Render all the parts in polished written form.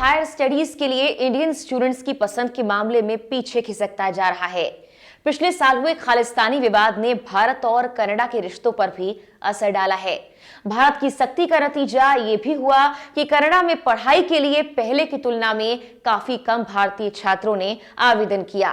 Higher studies के लिए Indian students की पसंद के मामले में पीछे खिसकता जा रहा है। पिछले साल हुए खालिस्तानी विवाद ने भारत और कनाडा के रिश्तों पर भी असर डाला है। भारत की सख्ती का नतीजा ये भी हुआ कि कनाडा में पढ़ाई के लिए पहले की तुलना में काफी कम भारतीय छात्रों ने आवेदन किया।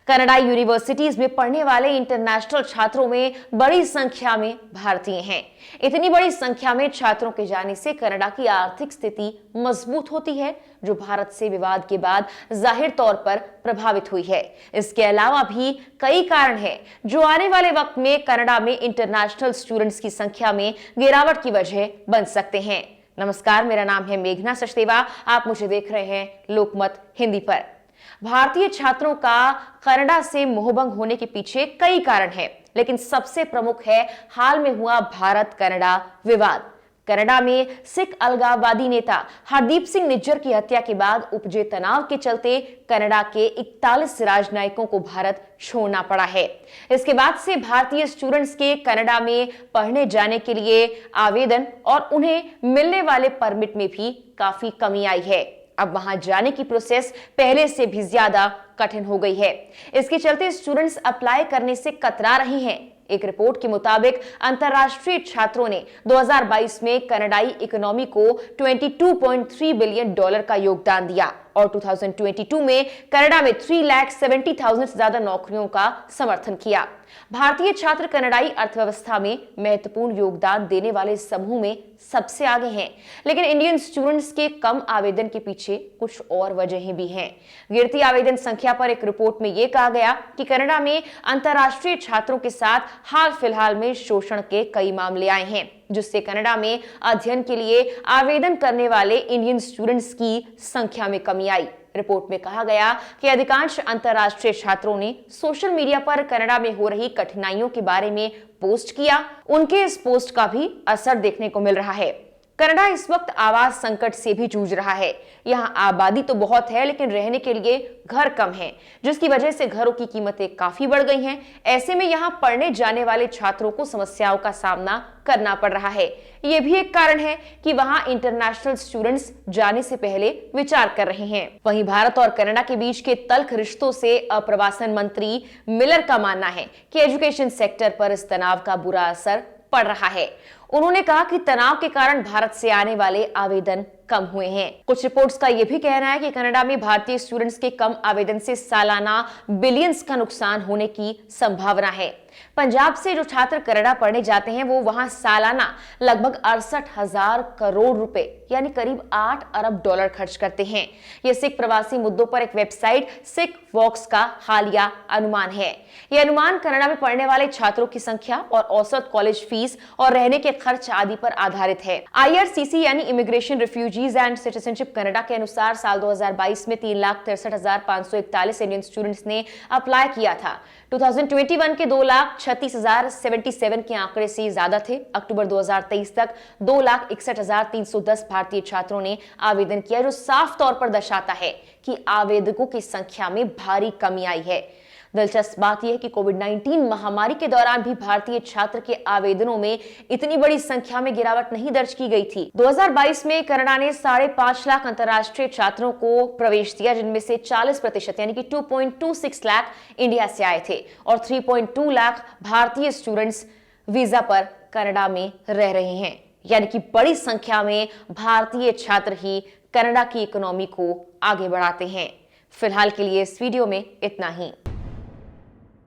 कनाडाई यूनिवर्सिटीज में पढ़ने वाले इंटरनेशनल छात्रों में बड़ी संख्या में भारतीय हैं। इतनी बड़ी संख्या में छात्रों के जाने से कनाडा की आर्थिक स्थिति मजबूत होती है, जो भारत से विवाद के बाद जाहिर तौर पर प्रभावित हुई है। इसके अलावा भी कई कारण हैं जो आने वाले वक्त में कनाडा में इंटरनेशनल स्टूडेंट्स की संख्या में गिरावट की वजह बन सकते हैं। नमस्कार, मेरा नाम है मेघना सचदेवा। आप मुझे देख रहे हैं लोकमत हिंदी पर। भारतीय छात्रों का कनाडा से मोहभंग होने के पीछे कई कारण हैं, लेकिन सबसे प्रमुख है हाल में हुआ भारत कनाडा विवाद। कनाडा में सिख अलगाववादी नेता हरदीप सिंह निज्जर की हत्या के बाद उपजे तनाव के चलते कनाडा के 41 राजनयिकों को भारत छोड़ना पड़ा है। इसके बाद से भारतीय स्टूडेंट्स के कनाडा में पढ़ने जाने के लिए आवेदन और उन्हें मिलने वाले परमिट में भी काफी कमी आई है। अब वहां जाने की प्रोसेस पहले से भी ज्यादा कठिन हो गई है। इसके चलते स्टूडेंट्स अप्लाई करने से कतरा रहे हैं। एक रिपोर्ट के मुताबिक अंतरराष्ट्रीय छात्रों ने 2022 में कनाडाई इकोनॉमी को $22.3 बिलियन का योगदान दिया और 2022 में कनाडा में 3,70,000 से ज्यादा नौकरियों का समर्थन किया। भारतीय छात्र कनाडाई अर्थव्यवस्था में महत्वपूर्ण योगदान देने वाले समूह में सबसे आगे हैं, लेकिन इंडियन स्टूडेंट्स के कम आवेदन के पीछे कुछ और वजहें भी हैं। गिरती आवेदन संख्या पर एक रिपोर्ट में यह कहा गया कि कनाडा में अंतरराष्ट्रीय छात्रों के साथ हाल फिलहाल में शोषण के कई मामले आए हैं, जिससे कनाडा में अध्ययन के लिए आवेदन करने वाले इंडियन स्टूडेंट्स की संख्या में कमी आई। रिपोर्ट में कहा गया कि अधिकांश अंतरराष्ट्रीय छात्रों ने सोशल मीडिया पर कनाडा में हो रही कठिनाइयों के बारे में पोस्ट किया। उनके इस पोस्ट का भी असर देखने को मिल रहा है। कनाडा इस वक्त आवास संकट से भी जूझ रहा है। यहाँ आबादी तो बहुत है, लेकिन रहने के लिए घर कम है, जिसकी वजह से घरों की कीमतें काफी बढ़ गई हैं। ऐसे में यहाँ पढ़ने जाने वाले छात्रों को समस्याओं का सामना करना पड़ रहा है। ये भी एक कारण है कि वहाँ इंटरनेशनल स्टूडेंट्स जाने से पहले विचार कर रहे हैं। वहीं भारत और कनाडा के बीच के तल्ख रिश्तों से अप्रवासन मंत्री मिलर का मानना है कि एजुकेशन सेक्टर पर इस तनाव का बुरा असर पड़ रहा है। उन्होंने कहा कि तनाव के कारण भारत से आने वाले आवेदन कम हुए हैं। कुछ रिपोर्ट्स का यह भी कहना है कि कनाडा में भारतीय स्टूडेंट्स के कम आवेदन से सालाना बिलियंस का नुकसान होने की संभावना है। पंजाब से जो छात्र कनाडा पढ़ने जाते हैं वो वहां सालाना लगभग 68,000 करोड़ रुपए यानी करीब 8 अरब डॉलर खर्च करते हैं। यह सिख प्रवासी मुद्दों पर एक वेबसाइट सिख वॉक्स का हालिया अनुमान है। यह अनुमान कनाडा में पढ़ने वाले छात्रों की संख्या और औसत कॉलेज फीस और रहने के खर्च आदि पर आधारित है। IRCC यानी immigration, refugees and citizenship Canada के अनुसार साल 2022 में 3,63,541 इंडियन स्टूडेंट्स ने अप्लाई किया था। 2021 के 2,36,077 के आंकड़े से ज्यादा थे। अक्टूबर 2023 तक 2,61,310 भारतीय छात्रों ने आवेदन किया, जो साफ तौर पर दर्शाता है कि आवेदकों की संख्या में भारी कमी आई है। दिलचस्प बात यह है कि कोविड-19 महामारी के दौरान भी भारतीय छात्र के आवेदनों में इतनी बड़ी संख्या में गिरावट नहीं दर्ज की गई थी। 2022 में कनाडा ने 5.5 लाख अंतर्राष्ट्रीय छात्रों को प्रवेश दिया, जिनमें से 40% यानी कि 2.26 लाख इंडिया से आए थे और 3.2 लाख भारतीय स्टूडेंट्स वीजा पर कनाडा में रह रहे हैं। यानी कि बड़ी संख्या में भारतीय छात्र ही कनाडा की इकोनॉमी को आगे बढ़ाते हैं। फिलहाल के लिए इस वीडियो में इतना ही।